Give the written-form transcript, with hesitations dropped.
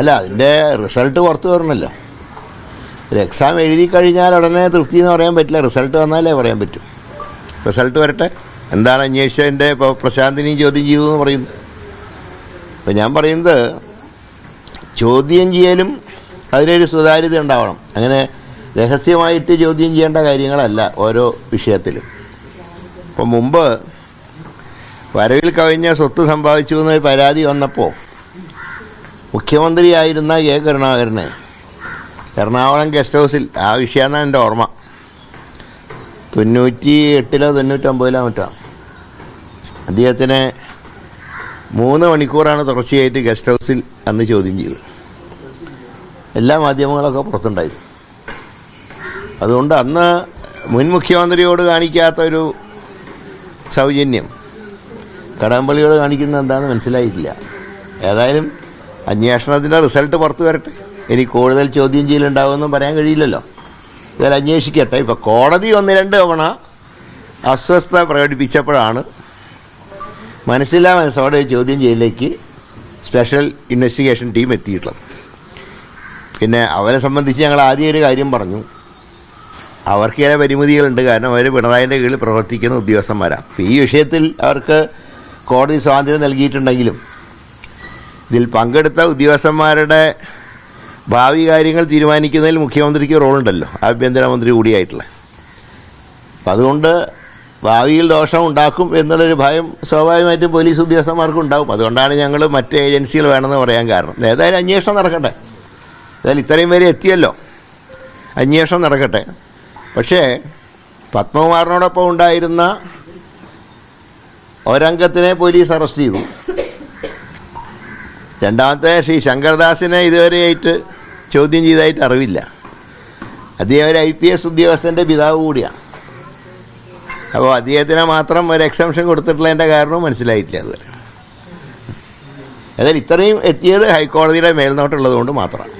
അല്ല, അതിൻ്റെ റിസൾട്ട് പുറത്ത് വരണമല്ലോ. ഒരു എക്സാം എഴുതി കഴിഞ്ഞാൽ ഉടനെ തൃപ്തി എന്ന് പറയാൻ പറ്റില്ല. റിസൾട്ട് വന്നാലേ പറയാൻ പറ്റും. റിസൾട്ട് വരട്ടെ. എന്താണ് അന്വേഷിച്ചതിൻ്റെ ഇപ്പോൾ പ്രശാന്തിനെയും ചോദ്യം ചെയ്തു എന്ന് പറയുന്നു. അപ്പോൾ ഞാൻ പറയുന്നത്, ചോദ്യം ചെയ്യലും അതിലൊരു സുതാര്യത ഉണ്ടാവണം. അങ്ങനെ രഹസ്യമായിട്ട് ചോദ്യം ചെയ്യേണ്ട കാര്യങ്ങളല്ല ഓരോ വിഷയത്തിലും. ഇപ്പോൾ മുമ്പ് വരവിൽ കവിഞ്ഞ സ്വത്ത് സമ്പാദിച്ചു എന്നൊരു പരാതി വന്നപ്പോൾ മുഖ്യമന്ത്രിയായിരുന്ന കെ കരുണാകരനെ എറണാകുളം ഗസ്റ്റ് ഹൗസിൽ, ആ വിഷയമാണ് എൻ്റെ ഓർമ്മ, 98-ലോ 99-ലോ മറ്റോ, അദ്ദേഹത്തിനെ 3 മണിക്കൂറാണ് തുടർച്ചയായിട്ട് ഗസ്റ്റ് ഹൗസിൽ അന്ന് ചോദ്യം ചെയ്തത്. എല്ലാ മാധ്യമങ്ങളൊക്കെ പുറത്തുണ്ടായിരുന്നു. അതുകൊണ്ട് അന്ന് മുൻ മുഖ്യമന്ത്രിയോട് കാണിക്കാത്ത ഒരു സൗജന്യം കടകംപള്ളിയോട് കാണിക്കുന്നത് എന്താണെന്ന് മനസ്സിലായിട്ടില്ല. ഏതായാലും അന്വേഷണത്തിൻ്റെ റിസൾട്ട് പുറത്ത് വരട്ടെ. ഇനി കൂടുതൽ ചോദ്യം ചെയ്യലുണ്ടാകുമെന്നും പറയാൻ കഴിയില്ലല്ലോ. ഇതായാലും അന്വേഷിക്കട്ടെ. ഇപ്പോൾ കോടതി 1-2 തവണ അസ്വസ്ഥത പ്രകടിപ്പിച്ചപ്പോഴാണ് മനസ്സില്ലാ മനസ്സോടെ ചോദ്യം ചെയ്യലിലേക്ക് സ്പെഷ്യൽ ഇൻവെസ്റ്റിഗേഷൻ ടീം എത്തിയിട്ടുള്ളത്. പിന്നെ അവരെ സംബന്ധിച്ച് ഞങ്ങൾ ആദ്യം ഒരു കാര്യം പറഞ്ഞു, അവർക്ക് ചില പരിമിതികളുണ്ട്. കാരണം അവർ പിണറായിൻ്റെ കീഴിൽ പ്രവർത്തിക്കുന്ന ഉദ്യോഗസ്ഥന്മാരാണ്. അപ്പോൾ ഈ വിഷയത്തിൽ അവർക്ക് കോടതി സ്വാതന്ത്ര്യം നൽകിയിട്ടുണ്ടെങ്കിലും ഇതിൽ പങ്കെടുത്ത ഉദ്യോഗസ്ഥന്മാരുടെ ഭാവി കാര്യങ്ങൾ തീരുമാനിക്കുന്നതിൽ മുഖ്യമന്ത്രിക്ക് റോളുണ്ടല്ലോ, ആഭ്യന്തരമന്ത്രി കൂടിയായിട്ടുള്ള. അപ്പം അതുകൊണ്ട് ഭാവിയിൽ ദോഷം ഉണ്ടാക്കും എന്നുള്ളൊരു ഭയം സ്വാഭാവികമായിട്ടും പോലീസ് ഉദ്യോഗസ്ഥന്മാർക്കും ഉണ്ടാവും. അതുകൊണ്ടാണ് ഞങ്ങൾ മറ്റ് ഏജൻസികൾ വേണമെന്ന് പറയാൻ കാരണം. ഏതായാലും അന്വേഷണം നടക്കട്ടെ. ഏതായാലും ഇത്രയും വരെ എത്തിയല്ലോ, അന്വേഷണം നടക്കട്ടെ. പക്ഷേ പത്മകുമാറിനോടൊപ്പം ഉണ്ടായിരുന്ന ഒരംഗത്തിനെ പോലീസ് അറസ്റ്റ് ചെയ്തു. രണ്ടാമത്തെ ശ്രീ ശങ്കർദാസിനെ ഇതുവരെയായിട്ട് ചോദ്യം ചെയ്തതായിട്ട് അറിവില്ല. അദ്ദേഹം ഒരു IPS ഉദ്യോഗസ്ഥൻ്റെ പിതാവ് കൂടിയാണ്. അപ്പോൾ അദ്ദേഹത്തിന് മാത്രം ഒരു എക്സംഷൻ കൊടുത്തിട്ടുള്ളതിൻ്റെ കാരണവും മനസ്സിലായിട്ടില്ല അതുവരെ. അതായത് ഇത്രയും എത്തിയത് ഹൈക്കോടതിയുടെ മേൽനോട്ടുള്ളത് കൊണ്ട് മാത്രമാണ്.